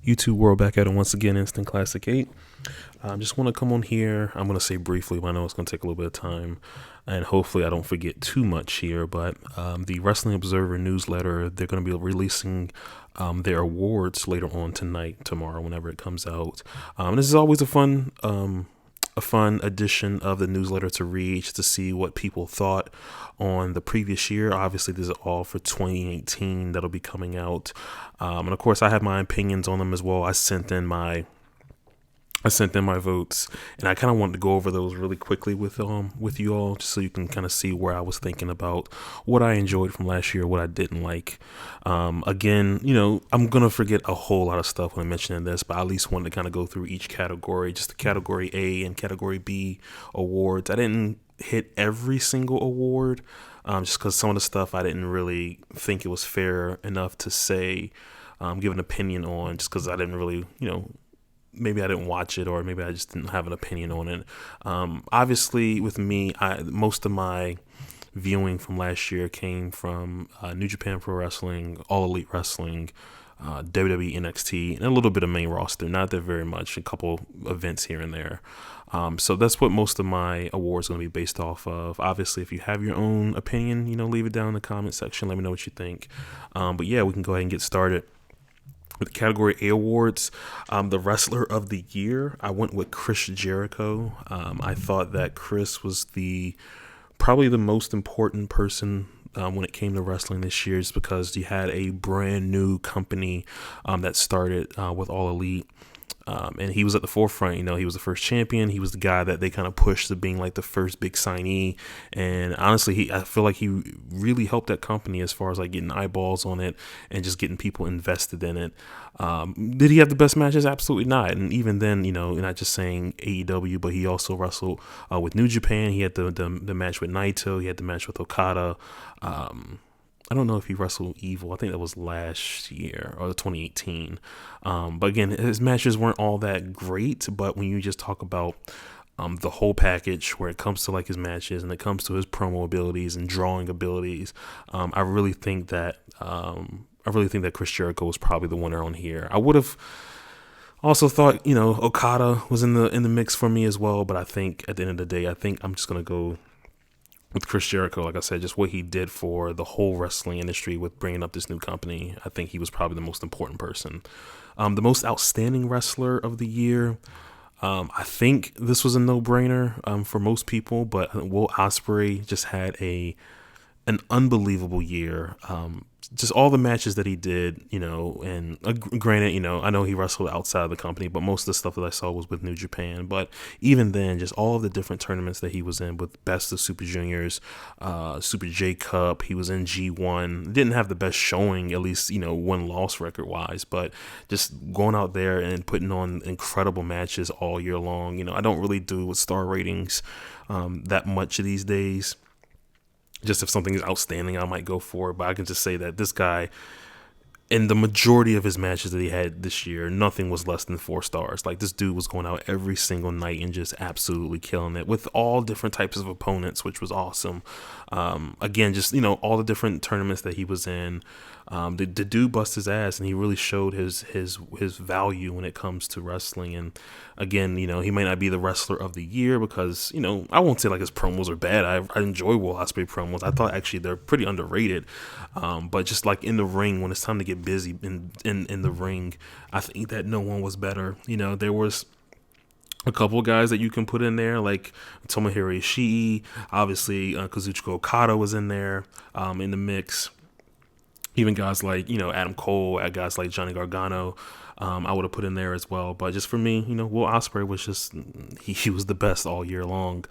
YouTube world, back at it once again. Instant Classic 8. Just want to come on here. I'm going to say briefly, but I know it's going to take a little bit of time, and hopefully I don't forget too much here. But the Wrestling Observer newsletter, they're going to be releasing their awards later on tonight, tomorrow, whenever it comes out. This is always a fun edition of the newsletter to read, just to see what people thought on the previous year. Obviously, this is all for 2018 that'll be coming out, and of course, I have my opinions on them as well. I sent in my votes, and I kind of wanted to go over those really quickly with you all, just so you can kind of see where I was thinking about what I enjoyed from last year, what I didn't like. Again, I'm gonna forget a whole lot of stuff when I'm mentioning this, but I at least wanted to kind of go through each category, just the category A and category B awards. I didn't hit every single award, just because some of the stuff I didn't really think it was fair enough to say, give an opinion on, just because I didn't really, maybe I didn't watch it, or maybe I just didn't have an opinion on it. Obviously, with me, most of my viewing from last year came from New Japan Pro Wrestling, All Elite Wrestling, WWE NXT, and a little bit of main roster. Not that very much, a couple events here and there. So that's what most of my awards are going to be based off of. Obviously, if you have your own opinion, leave it down in the comment section. Let me know what you think. But yeah, we can go ahead and get started. With the category A awards, the wrestler of the year, I went with Chris Jericho. I thought that Chris was probably the most important person when it came to wrestling this year, just because you had a brand new company that started with All Elite. And he was at the forefront. He was the first champion. He was the guy that they kind of pushed to being like the first big signee. And honestly, I feel like he really helped that company as far as like getting eyeballs on it and just getting people invested in it. Did he have the best matches? Absolutely not. And even then, not just saying AEW, but he also wrestled with New Japan. He had the match with Naito. He had the match with Okada. I don't know if he wrestled Evil. I think that was last year or 2018. But again, his matches weren't all that great. But when you just talk about the whole package, where it comes to like his matches and it comes to his promo abilities and drawing abilities, I really think that Chris Jericho was probably the winner on here. I would have also thought Okada was in the mix for me as well. But I think at the end of the day, I think I'm just gonna go with Chris Jericho. Like I said, just what he did for the whole wrestling industry with bringing up this new company. I think he was probably the most important person. The most outstanding wrestler of the year, I think this was a no-brainer for most people, but Will Ospreay just had an unbelievable year. Just all the matches that he did, and granted, I know he wrestled outside of the company, but most of the stuff that I saw was with New Japan. But even then, just all of the different tournaments that he was in, with Best of Super Juniors, Super J Cup, he was in G1. Didn't have the best showing, at least, win-loss record-wise, but just going out there and putting on incredible matches all year long. I don't really do with star ratings that much these days. Just if something is outstanding, I might go for it. But I can just say that this guy, in the majority of his matches that he had this year, nothing was less than 4 stars. Like, this dude was going out every single night and just absolutely killing it with all different types of opponents, which was awesome. Again, just, all the different tournaments that he was in. The dude bust his ass, and he really showed his value when it comes to wrestling. And again, he might not be the wrestler of the year because, I won't say like his promos are bad. I enjoy Will Ospreay promos. I thought actually they're pretty underrated. But just like in the ring, when it's time to get busy in the ring, I think that no one was better. There was a couple of guys that you can put in there, like Tomohiro Ishii. Obviously, Kazuchika Okada was in there in the mix. Even guys like, Adam Cole, guys like Johnny Gargano, I would have put in there as well. But just for me, Will Ospreay was just, he was the best all year long.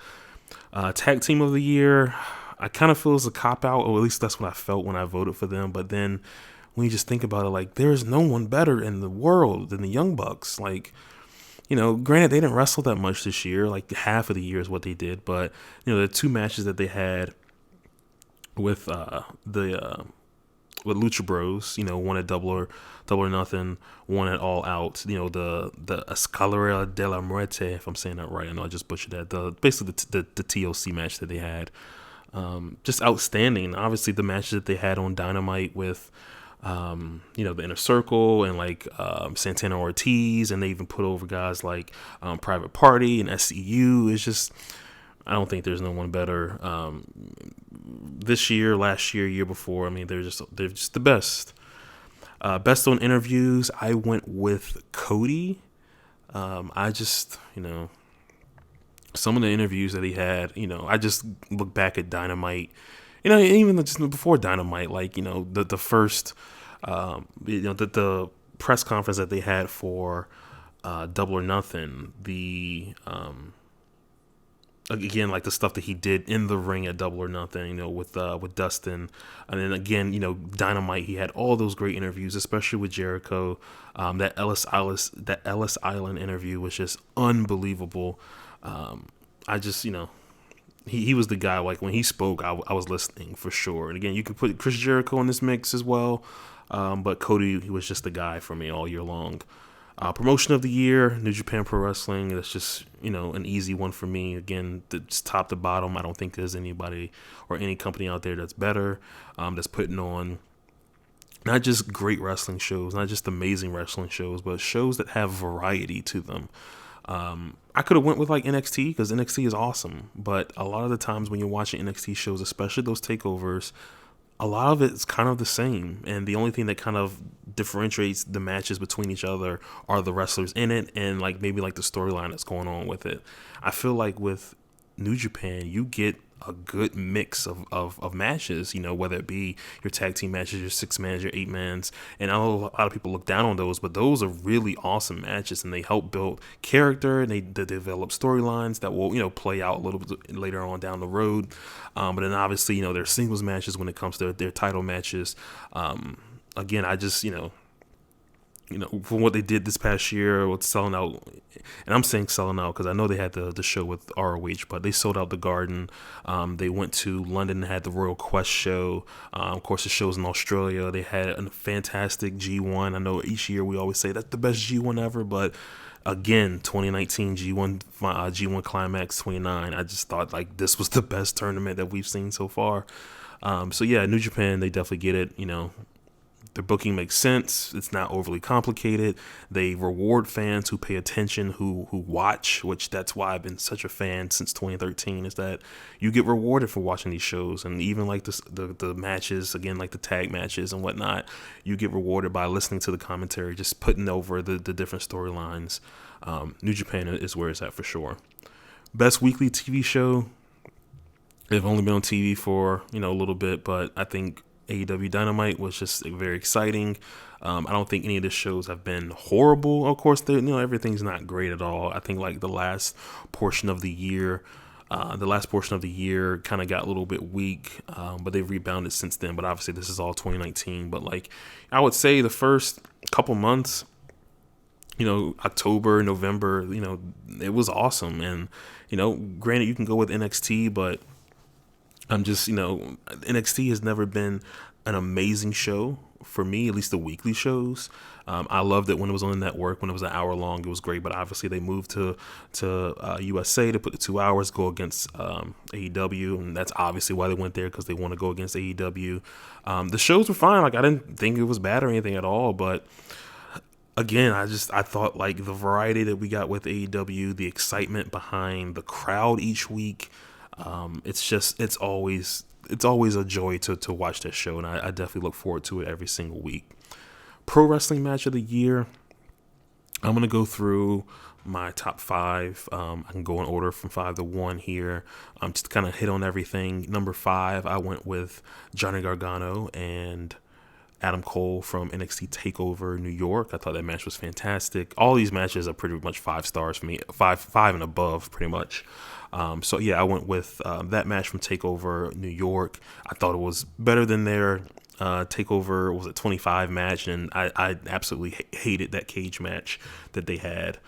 Tag Team of the Year, I kind of feel it's a cop-out, or at least that's what I felt when I voted for them. But then when you just think about it, like, there's no one better in the world than the Young Bucks. Like, granted, they didn't wrestle that much this year. Like, half of the year is what they did. But, the 2 matches that they had with with Lucha Bros, one at Double or Nothing, one at All Out, the Escalera de la Muerte, if I'm saying that right. I know I just butchered that. Basically the TLC match that they had, just outstanding. Obviously the matches that they had on Dynamite with the Inner Circle and like Santana Ortiz, and they even put over guys like Private Party and SCU. It's just, I don't think there's no one better this year, last year, year before. I mean, they're just the best. Best on interviews, I went with Cody. I just, some of the interviews that he had, I just look back at Dynamite, even just before Dynamite, like, the first, the press conference that they had for Double or Nothing, again, like the stuff that he did in the ring at Double or Nothing, with Dustin, and then again, Dynamite. He had all those great interviews, especially with Jericho. That Ellis Island interview was just unbelievable. I just, he was the guy. Like when he spoke, I was listening for sure. And again, you can put Chris Jericho in this mix as well, but Cody, he was just the guy for me all year long. Promotion of the year, New Japan Pro Wrestling. That's just, an easy one for me. Again, just top to bottom, I don't think there's anybody or any company out there that's better, that's putting on not just great wrestling shows, not just amazing wrestling shows, but shows that have variety to them. I could have went with like NXT because NXT is awesome, but a lot of the times when you're watching NXT shows, especially those takeovers, a lot of it's kind of the same, and the only thing that kind of differentiates the matches between each other are the wrestlers in it and like maybe like the storyline that's going on with it. I feel like with New Japan, you get a good mix of matches, whether it be your tag team matches, your 6-man, your 8-mans. And I know a lot of people look down on those, but those are really awesome matches, and they help build character, and they develop storylines that will, play out a little bit later on down the road. But then obviously, their singles matches when it comes to their title matches. Again, I just, from what they did this past year with selling out, and I'm saying selling out because I know they had the show with ROH, but they sold out the Garden. They went to London and had the Royal Quest show. Of course, the show's in Australia. They had a fantastic G1. I know each year we always say that's the best G1 ever, but again, 2019 G1 Climax 29. I just thought like this was the best tournament that we've seen so far. So yeah, New Japan, they definitely get it. Their booking makes sense. It's not overly complicated. They reward fans who pay attention, who watch, which that's why I've been such a fan since 2013, is that you get rewarded for watching these shows. And even like the matches, again, like the tag matches and whatnot, you get rewarded by listening to the commentary, just putting over the different storylines. New Japan is where it's at for sure. Best weekly TV show. They've only been on TV for, a little bit, but I think AEW Dynamite was just very exciting. I don't think any of the shows have been horrible. Of course, everything's not great at all. I think like the last portion of the year kind of got a little bit weak, but they've rebounded since then. But obviously, this is all 2019. But like, I would say the first couple months, October, November, it was awesome. And, granted, you can go with NXT, but I'm just, NXT has never been an amazing show for me, at least the weekly shows. I loved it when it was on the network, when it was an hour long, it was great. But obviously they moved to USA to put the 2 hours, go against AEW. And that's obviously why they went there, because they want to go against AEW. The shows were fine. Like, I didn't think it was bad or anything at all. But again, I thought like the variety that we got with AEW, the excitement behind the crowd each week, it's always a joy to watch that show, and I definitely look forward to it every single week. Pro Wrestling Match of the Year. I'm gonna go through my top 5. I can go in order from 5 to 1 here. Just to kind of hit on everything. Number 5, I went with Johnny Gargano and Adam Cole from NXT TakeOver New York. I thought that match was fantastic. All these matches are pretty much 5 stars for me, five and above, pretty much. So yeah, I went with that match from TakeOver New York. I thought it was better than their TakeOver, was it 25 match, and I absolutely hated that cage match that they had.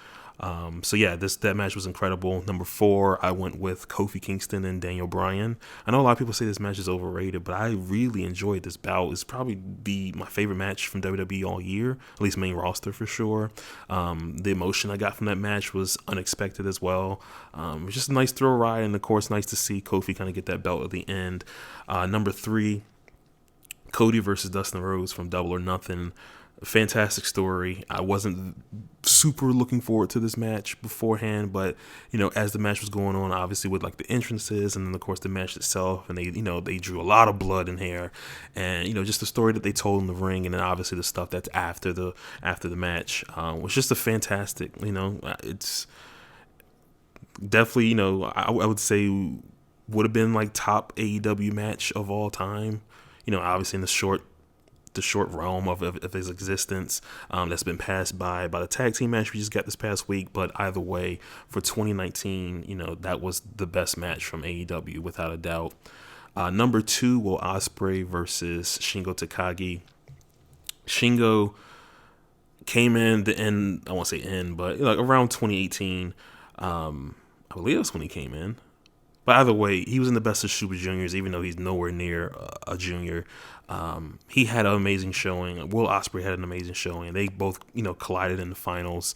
So yeah, that match was incredible. Number 4, I went with Kofi Kingston and Daniel Bryan. I know a lot of people say this match is overrated, but I really enjoyed this bout. It's probably my favorite match from WWE all year, at least main roster for sure. The emotion I got from that match was unexpected as well. It was just a nice thrill ride, and of course, nice to see Kofi kind of get that belt at the end. Number 3, Cody versus Dustin Rhodes from Double or Nothing. Fantastic story. I wasn't super looking forward to this match beforehand, but as the match was going on, obviously with like the entrances and then of course the match itself, and they drew a lot of blood and hair, and just the story that they told in the ring, and then obviously the stuff that's after the match was just a fantastic. It's definitely I would say would have been like top AEW match of all time. Obviously in the short realm of his existence, that's been passed by the tag team match we just got this past week. But either way, for 2019, that was the best match from AEW without a doubt. Number 2, Will Ospreay versus Shingo Takagi. Shingo came in the end, I won't say end, but around 2018. I believe that's when he came in. But either way, he was in the best of Super Juniors, even though he's nowhere near a junior. He had an amazing showing. Will Ospreay had an amazing showing. They both, collided in the finals.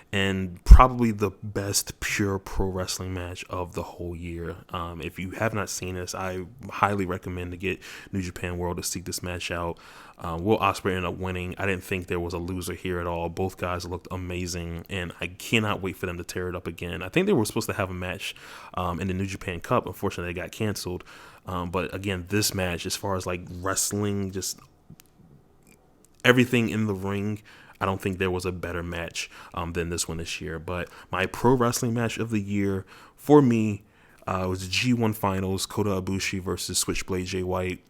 And probably the best pure pro wrestling match of the whole year. If you have not seen this, I highly recommend to get New Japan World to seek this match out. Will Ospreay ended up winning. I didn't think there was a loser here at all. Both guys looked amazing, and I cannot wait for them to tear it up again. I think they were supposed to have a match in the New Japan Cup. Unfortunately, they got canceled. But again, this match, as far as like wrestling, just everything in the ring, I don't think there was a better match than this one this year. But my pro wrestling match of the year for me was the G1 Finals, Kota Ibushi versus Switchblade Jay White.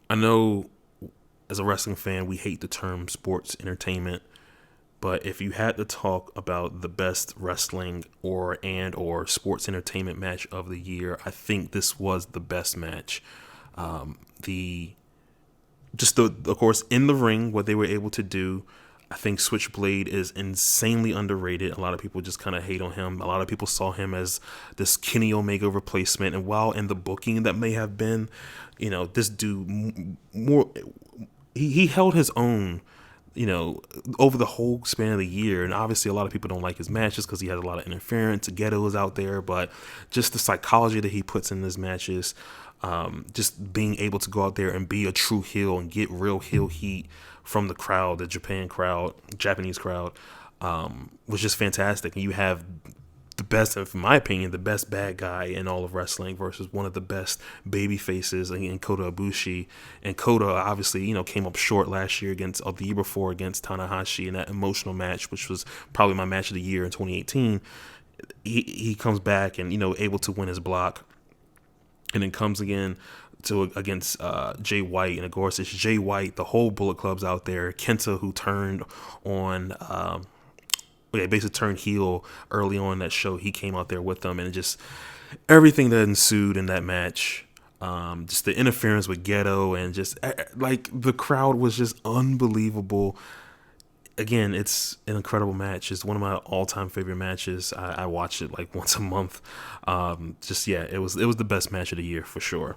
I know as a wrestling fan, we hate the term sports entertainment. But if you had to talk about the best wrestling or sports entertainment match of the year, I think this was the best match. Of course, in the ring, what they were able to do, I think Switchblade is insanely underrated. A lot of people just kind of hate on him. A lot of people saw him as this Kenny Omega replacement. And while in the booking that may have been, this dude he held his own, over the whole span of the year. And obviously a lot of people don't like his matches because he has a lot of interference. Geto is out there, but just the psychology that he puts in his matches, just being able to go out there and be a true heel and get real heel heat from the crowd, the Japanese crowd, was just fantastic. And you have the best, in my opinion, the best bad guy in all of wrestling versus one of the best baby faces in Kota Ibushi. And Kota obviously, came up short last year the year before against Tanahashi in that emotional match, which was probably my match of the year in 2018. He comes back and, able to win his block. And then comes again against Jay White. And of course, it's Jay White, the whole Bullet Club's out there. Kenta, who turned on, basically turned heel early on in that show. He came out there with them. And just everything that ensued in that match, just the interference with Geto, and just like the crowd was just unbelievable. Again, it's an incredible match. It's one of my all-time favorite matches. I watch it like once a month. It was the best match of the year for sure.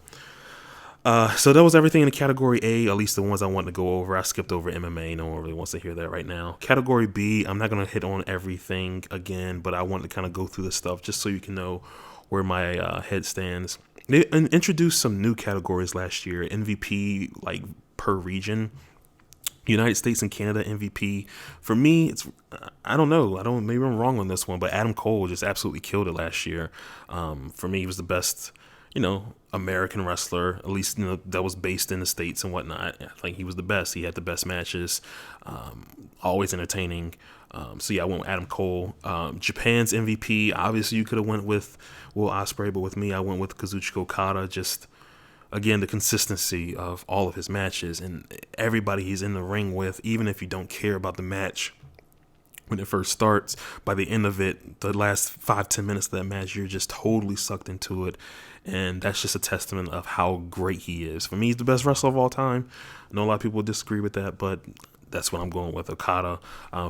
So that was everything in the category A, at least the ones I wanted to go over. I skipped over MMA. No one really wants to hear that right now. Category B, I'm not going to hit on everything again, but I wanted to kind of go through this stuff just so you can know where my head stands. They introduced some new categories last year, MVP like per region. United States and Canada MVP. For me, I don't know. Maybe I'm wrong on this one, but Adam Cole just absolutely killed it last year. For me, he was the best, American wrestler, at least, that was based in the States and whatnot. I think he was the best. He had the best matches, always entertaining. I went with Adam Cole. Japan's MVP, obviously you could have went with Will Ospreay, but with me, I went with Kazuchika Okada. Just, again, the consistency of all of his matches and everybody he's in the ring with, even if you don't care about the match when it first starts, by the end of it, the last 5-10 minutes of that match, you're just totally sucked into it. And that's just a testament of how great he is. For me, he's the best wrestler of all time. I know a lot of people disagree with that, but that's what I'm going with. Okada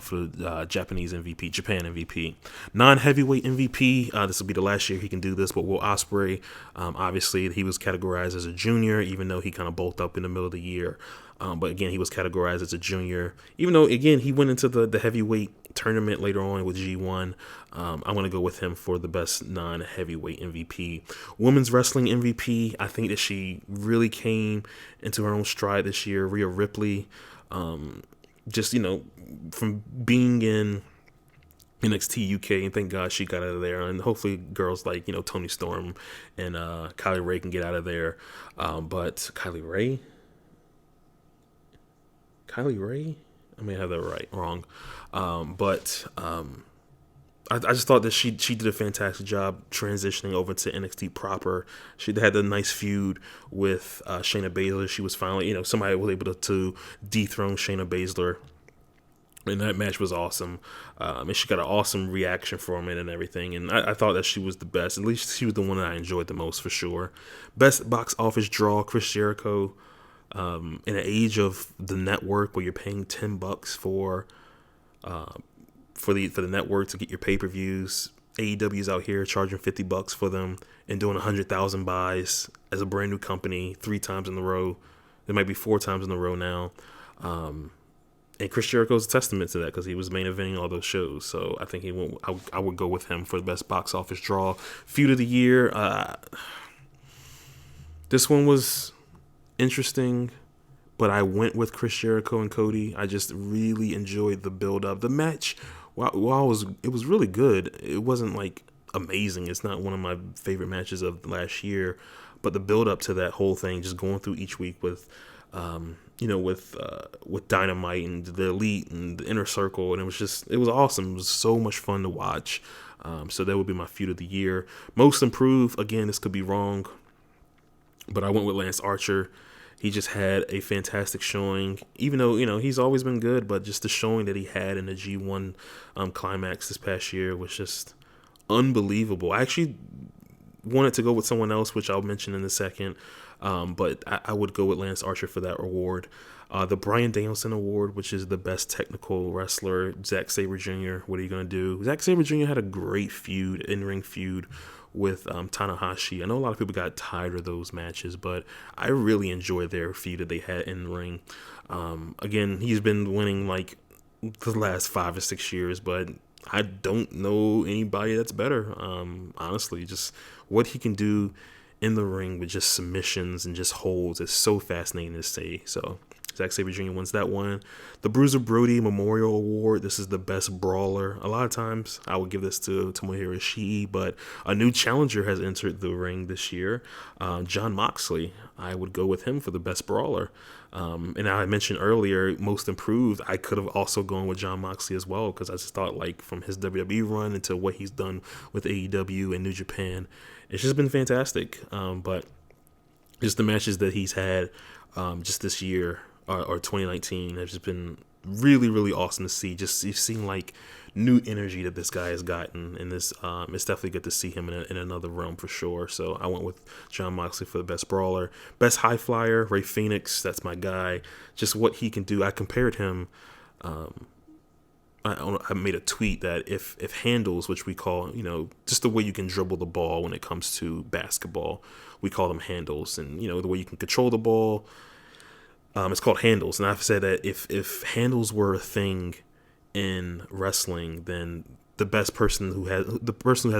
for Japanese MVP, Japan MVP. Non-heavyweight MVP, this will be the last year he can do this, but Will Ospreay, obviously he was categorized as a junior, even though he kind of bulked up in the middle of the year. But again, he was categorized as a junior, even though, again, he went into the heavyweight tournament later on with G1. I'm going to go with him for the best non-heavyweight MVP. Women's wrestling MVP, I think that she really came into her own stride this year. Rhea Ripley, just, from being in NXT UK, and thank God she got out of there, and hopefully girls like Toni Storm and Kylie Ray can get out of there. But Kylie Ray, I may have that wrong. But I just thought that she did a fantastic job transitioning over to NXT proper. She had a nice feud with Shayna Baszler. She was finally, somebody was able to dethrone Shayna Baszler. And that match was awesome. And she got an awesome reaction from it and everything. And I thought that she was the best. At least she was the one that I enjoyed the most for sure. Best box office draw, Chris Jericho. In an age of the network where you're paying $10 for the network to get your pay-per-views, AEW's out here charging $50 for them and doing 100,000 buys as a brand new company 3 times in a row. It might be 4 times in a row now. And Chris Jericho's a testament to that because he was main eventing all those shows. So I think I would go with him for the best box office draw. Feud of the year. This one was interesting, but I went with Chris Jericho and Cody. I just really enjoyed the build up. The match, it was really good. It wasn't like amazing. It's not one of my favorite matches of last year, but the build up to that whole thing, just going through each week with Dynamite and the Elite and the Inner Circle, and it was awesome. It was so much fun to watch. So that would be my feud of the year. Most improved, again, this could be wrong, but I went with Lance Archer. He just had a fantastic showing, even though, he's always been good, but just the showing that he had in the G1 climax this past year was just unbelievable. I actually wanted to go with someone else, which I'll mention in a second, but I would go with Lance Archer for that award. The Bryan Danielson Award, which is the best technical wrestler, Zack Sabre Jr. What are you going to do? Zack Sabre Jr. had a great in-ring feud with Tanahashi. I know a lot of people got tired of those matches, but I really enjoyed their feud that they had in the ring. Again, he's been winning like the last 5 or 6 years, but I don't know anybody that's better. Honestly, just what he can do in the ring with just submissions and just holds is so fascinating to see. So Zack Sabre Jr. wins that one. The Bruiser Brody Memorial Award. This is the best brawler. A lot of times I would give this to Tomohiro Ishii, but a new challenger has entered the ring this year. Jon Moxley. I would go with him for the best brawler. And I mentioned earlier, most improved. I could have also gone with Jon Moxley as well, because I just thought, like, from his WWE run into what he's done with AEW and New Japan, it's just been fantastic. But just the matches that he's had just this year or 2019 have just been really, really awesome to see. Just you've seen like new energy that this guy has gotten, and this it's definitely good to see him in another realm for sure. So I went with Jon Moxley for the best brawler. Best high flyer, Rey Fenix. That's my guy. Just what he can do. I compared him. I made a tweet that if handles, which we call, just the way you can dribble the ball when it comes to basketball, we call them handles, and the way you can control the ball. It's called handles, and I've said that if handles were a thing in wrestling, then the person who has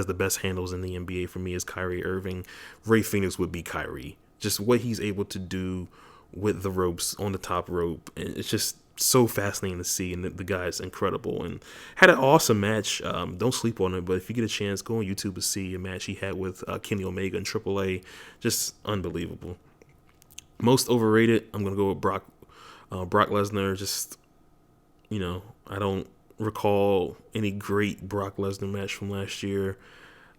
the best handles in the NBA for me is Kyrie Irving. Rey Fenix would be Kyrie. Just what he's able to do with the ropes on the top rope, and it's just so fascinating to see. And the guy is incredible and had an awesome match. Don't sleep on it, but if you get a chance, go on YouTube to see a match he had with Kenny Omega in AAA. Just unbelievable. Most overrated, I'm going to go with Brock Lesnar. Just, I don't recall any great Brock Lesnar match from last year.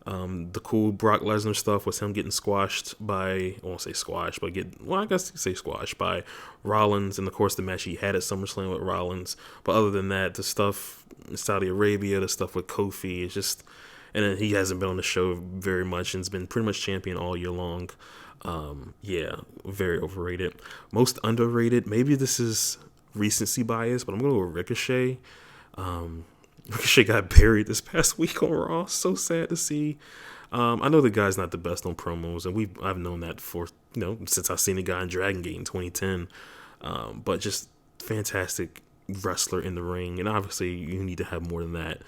The cool Brock Lesnar stuff was him getting squashed by, I won't say squashed, but I guess you could say squashed by Rollins. And of course the match he had at SummerSlam with Rollins. But other than that, the stuff in Saudi Arabia, the stuff with Kofi, it's just, and then he hasn't been on the show very much and has been pretty much champion all year long. Very overrated. Most underrated, maybe this is recency bias, but I'm gonna go with Ricochet. Ricochet got buried this past week on Raw. So sad to see. I know the guy's not the best on promos, and I've known that for since I've seen the guy in Dragon Gate in 2010. But just fantastic wrestler in the ring, and obviously you need to have more than that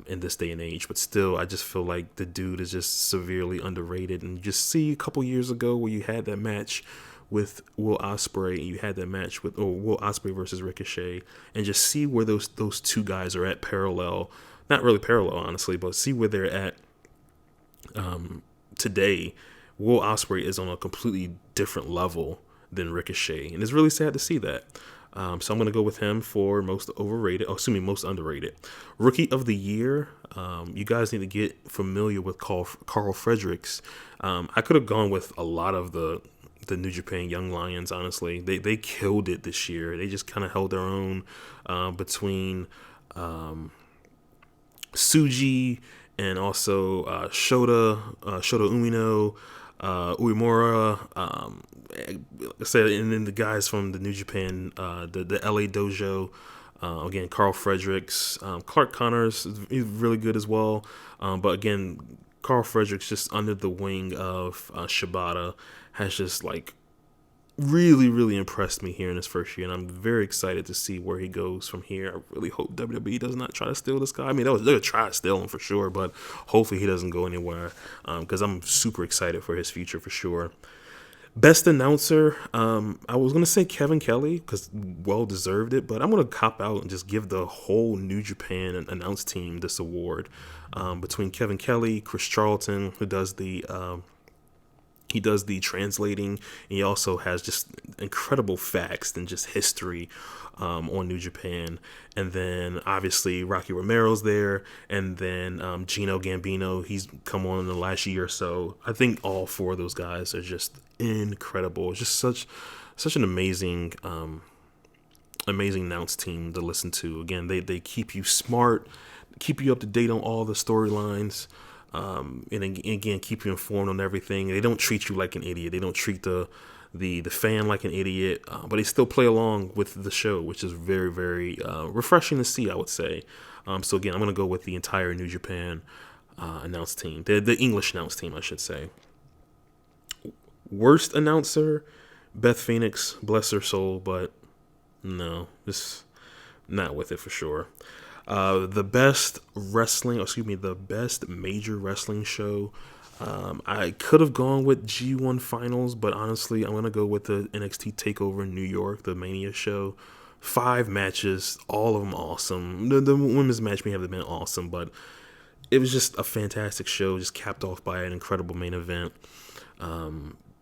in this day and age. But still, I just feel like the dude is just severely underrated. And you just see a couple years ago where you had that match with Will Ospreay, and you had that match with Will Ospreay versus Ricochet, and just see where those two guys are at parallel. Not really parallel, honestly, but see where they're at today. Will Ospreay is on a completely different level than Ricochet, and it's really sad to see that. So I'm going to go with him for most underrated. Rookie of the Year, you guys need to get familiar with Carl Fredericks. I could have gone with a lot of the New Japan Young Lions, honestly. They killed it this year. They just kind of held their own between Tsuji and also Shota Umino, Uemura, like I said, and then the guys from the New Japan, the LA Dojo, again, Carl Fredericks, Clark Connors, he's really good as well. But again, Carl Fredericks, just under the wing of Shibata, has just like really, really impressed me here in his first year, and I'm very excited to see where he goes from here. I really hope WWE does not try to steal this guy. I mean, they're gonna try to steal him for sure, but hopefully he doesn't go anywhere, because I'm super excited for his future for sure. Best announcer, I was gonna say Kevin Kelly, because well deserved it, but I'm gonna cop out and just give the whole New Japan announce team this award, between Kevin Kelly, Chris Charlton, who does the translating, and he also has just incredible facts and just history on New Japan. And then obviously Rocky Romero's there, and then Gino Gambino, he's come on in the last year or so. I think all four of those guys are just incredible. It's just such an amazing announce team to listen to. Again, they keep you smart, keep you up to date on all the storylines. And again, keep you informed on everything. They don't treat you like an idiot. They don't treat the fan like an idiot, but they still play along with the show, which is very, very refreshing to see, I would say. So again, I'm going to go with the entire New Japan announce team, the English announce team, I should say. Worst announcer, Beth Phoenix, bless her soul, but no, just not with it for sure. The best major wrestling show. I could have gone with G1 Finals, but honestly, I'm going to go with the NXT TakeOver in New York, the Mania show. 5 matches, all of them awesome. The women's match may have been awesome, but it was just a fantastic show, just capped off by an incredible main event.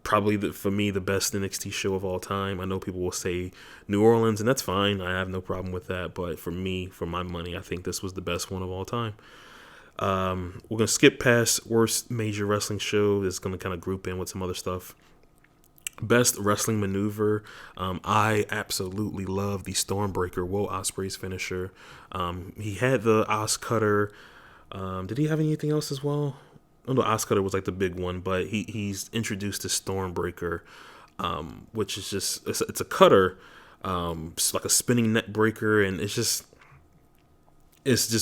Probably, for me, the best NXT show of all time. I know people will say New Orleans, and that's fine. I have no problem with that. But for me, for my money, I think this was the best one of all time. We're going to skip past worst major wrestling show. It's going to kind of group in with some other stuff. Best wrestling maneuver. I absolutely love the Stormbreaker, Will Ospreay's finisher. He had the Os Cutter. Did he have anything else as well? Oh, no, Os Cutter was like the big one, but he's introduced the Stormbreaker, which is just it's a cutter, it's like a spinning neck breaker, and it's just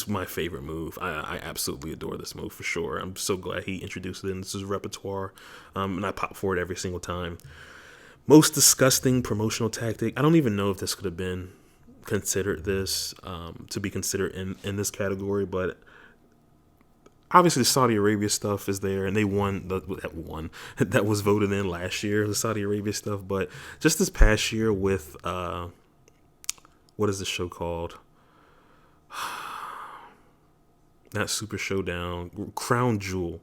my favorite move. I absolutely adore this move for sure. I'm so glad he introduced it into his repertoire, and I pop for it every single time. Most disgusting promotional tactic. I don't even know if this could have been considered to be considered in this category, but obviously the Saudi Arabia stuff is there, and they won that was voted in last year, the Saudi Arabia stuff. But just this past year with what is the show called? Not Super Showdown, Crown Jewel.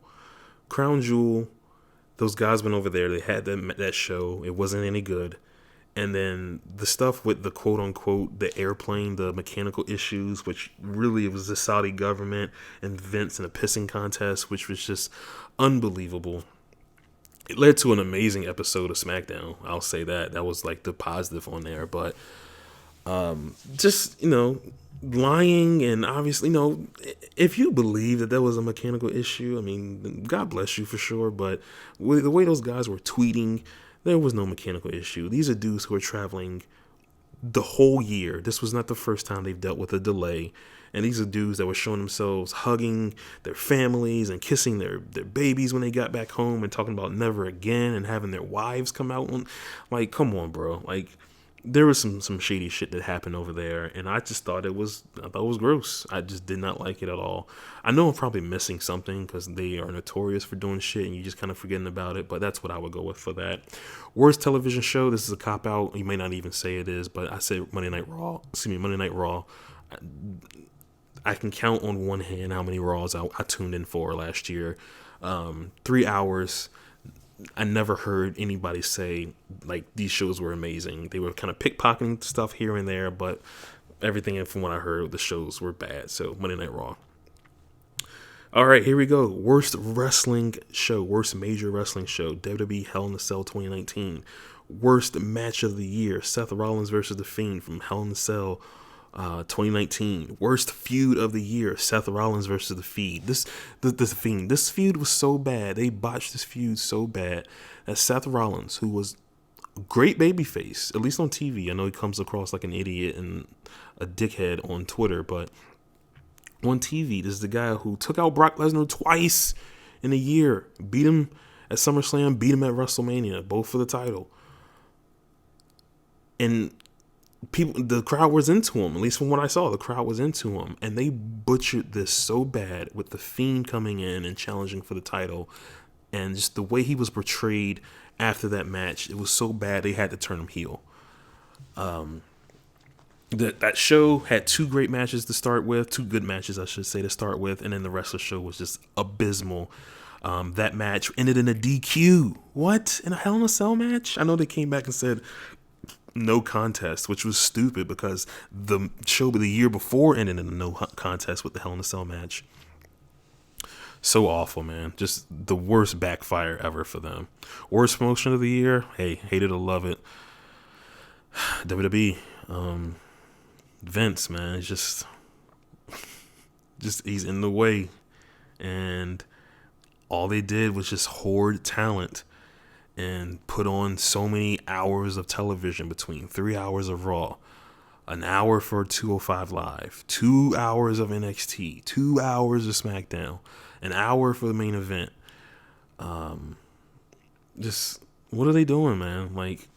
Those guys went over there. They had that show. It wasn't any good. And then the stuff with the quote unquote, the airplane, the mechanical issues, which really it was the Saudi government and Vince in a pissing contest, which was just unbelievable. It led to an amazing episode of SmackDown. I'll say that. That was like the positive on there. But just, lying, and obviously, if you believe that there was a mechanical issue, I mean, God bless you for sure. But with the way those guys were tweeting, there was no mechanical issue. These are dudes who are traveling the whole year. This was not the first time they've dealt with a delay. And these are dudes that were showing themselves hugging their families and kissing their babies when they got back home, and talking about never again, and having their wives come out. Like, come on, bro. Like, there was some shady shit that happened over there, and I thought it was gross. I just did not like it at all. I know I'm probably missing something because they are notorious for doing shit, and you just kind of forgetting about it. But that's what I would go with for that. Worst television show. This is a cop out. You may not even say it is, but I said Monday Night Raw. Excuse me, Monday Night Raw. I can count on one hand how many Raws I tuned in for last year. 3 hours. I never heard anybody say like these shows were amazing. They were kind of pickpocketing stuff here and there, but everything from what I heard, the shows were bad. So Monday Night Raw. All right, here we go. Worst wrestling show, worst major wrestling show, WWE Hell in a Cell 2019. Worst match of the year, Seth Rollins versus The Fiend from Hell in a Cell 2019. Worst feud of the year, Seth Rollins versus the Fiend. The Fiend. This feud was so bad. They botched this feud so bad that Seth Rollins, who was a great babyface, at least on TV. I know he comes across like an idiot and a dickhead on Twitter, but on TV, this is the guy who took out Brock Lesnar twice in a year, beat him at SummerSlam, beat him at WrestleMania, both for the title. And the crowd was into him, at least from what I saw, the crowd was into him, and they butchered this so bad with the Fiend coming in and challenging for the title, and just the way he was portrayed after that match, it was so bad they had to turn him heel. That show had two great matches to start with, two good matches I should say to start with, and then the rest of the show was just abysmal. That match ended in a DQ. What? In a Hell in a Cell match? I know they came back and said no contest, which was stupid because the show the year before ended in a no contest with the Hell in a Cell match. So awful, man. Just the worst backfire ever for them. Worst promotion of the year? Hey, hate it or love it. WWE. Vince, man, it's just he's in the way. And all they did was just hoard talent and put on so many hours of television between 3 hours of Raw, an hour for 205 Live, 2 hours of NXT, 2 hours of SmackDown, an hour for the main event. Just what are they doing, man? Like,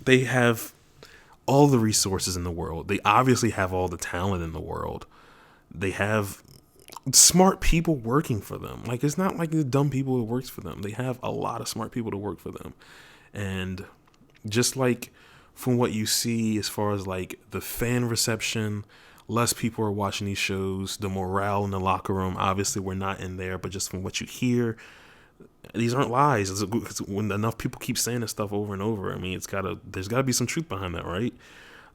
they have all the resources in the world. They obviously have all the talent in the world. They have smart people working for them. Like, it's not like the dumb people who works for them. They have a lot of smart people to work for them. And just like from what you see as far as like the fan reception, less people are watching these shows. The morale in the locker room, obviously we're not in there, but just from what you hear, these aren't lies. When enough people keep saying this stuff over and over, I mean, there's gotta be some truth behind that, right?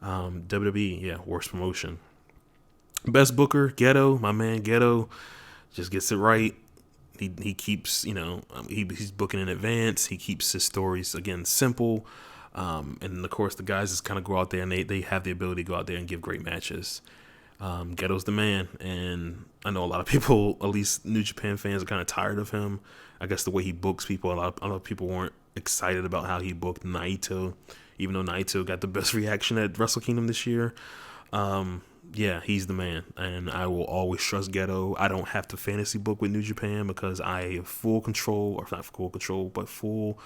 WWE, yeah, worst promotion. Best booker, Ghetto, my man Ghetto, just gets it right. He keeps, he's booking in advance. He keeps his stories, again, simple. And of course, the guys just kind of go out there and they have the ability to go out there and give great matches. Ghetto's the man, and I know a lot of people, at least New Japan fans, are kind of tired of him. I guess the way he books people, a lot of people weren't excited about how he booked Naito, even though Naito got the best reaction at Wrestle Kingdom this year. Yeah, he's the man, and I will always trust Ghetto. I don't have to fantasy book with New Japan because I have full control, or not full control, but full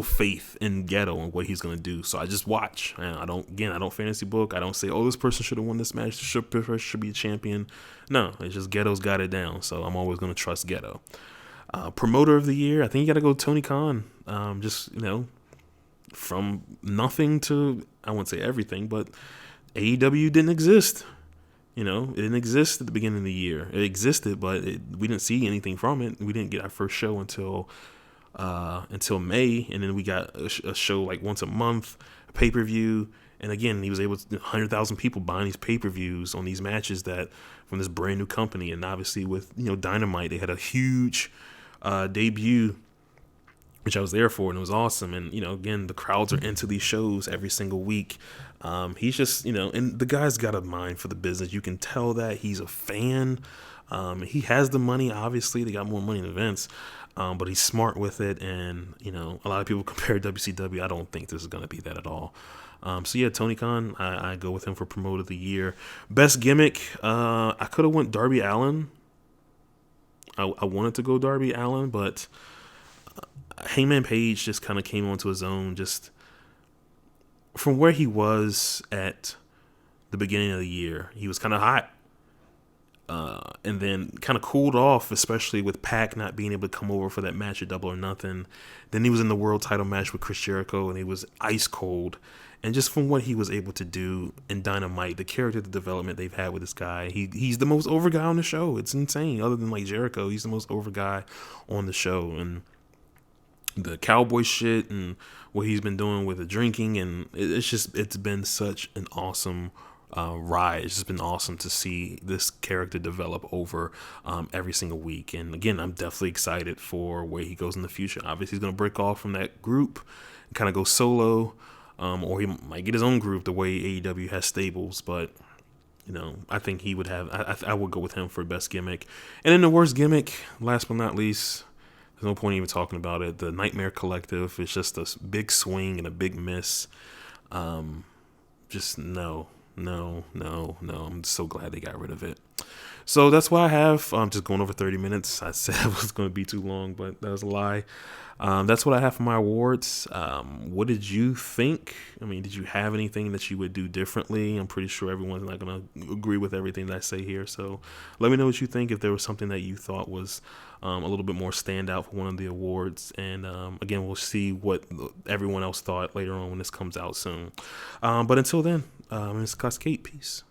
faith in Ghetto and what he's gonna do. So I just watch, and I don't fantasy book. I don't say, oh, this person should have won this match. This person should be a champion. No, it's just Ghetto's got it down. So I'm always gonna trust Ghetto. Promoter of the year, I think you got to go Tony Khan. From nothing to, I wouldn't say everything, but AEW didn't exist. It didn't exist at the beginning of the year. It existed, but we didn't see anything from it. We didn't get our first show until May, and then we got a show like once a month, a pay-per-view, and again, he was able to 100,000 people buying these pay-per-views on these matches that from this brand new company, and obviously with Dynamite, they had a huge debut, which I was there for, and it was awesome. And again, the crowds are into these shows every single week. He's just and the guy's got a mind for the business. You can tell that he's a fan. He has the money. Obviously, they got more money than Vince. But he's smart with it, and a lot of people compare WCW. I don't think this is going to be that at all. So yeah, Tony Khan, I go with him for Promoter of the Year. Best gimmick, I could have went Darby Allin. I wanted to go Darby Allin, but Hangman Page just kind of came onto his own, just from where he was at the beginning of the year. He was kind of hot. And then kind of cooled off, especially with Pac not being able to come over for that match at Double or Nothing. Then he was in the world title match with Chris Jericho, and he was ice cold. And just from what he was able to do in Dynamite, the character the development they've had with this guy, he's the most over guy on the show. It's insane. Other than like Jericho, he's the most over guy on the show. And the cowboy shit and what he's been doing with the drinking, and it's been such an awesome ride. It's just been awesome to see this character develop over every single week. And again, I'm definitely excited for where he goes in the future. Obviously, he's going to break off from that group and kind of go solo, or he might get his own group the way AEW has stables. But I think he would have. I would go with him for best gimmick. And then the worst gimmick, last but not least. There's no point even talking about it. The Nightmare Collective is just a big swing and a big miss. Just no. I'm so glad they got rid of it. So that's what I have. I'm just going over 30 minutes. I said it was going to be too long, but that was a lie. That's what I have for my awards. What did you think? I mean, did you have anything that you would do differently? I'm pretty sure everyone's not going to agree with everything that I say here. So let me know what you think, if there was something that you thought was a little bit more standout for one of the awards. And again, we'll see what everyone else thought later on when this comes out soon. But until then, it's Cascade. Peace.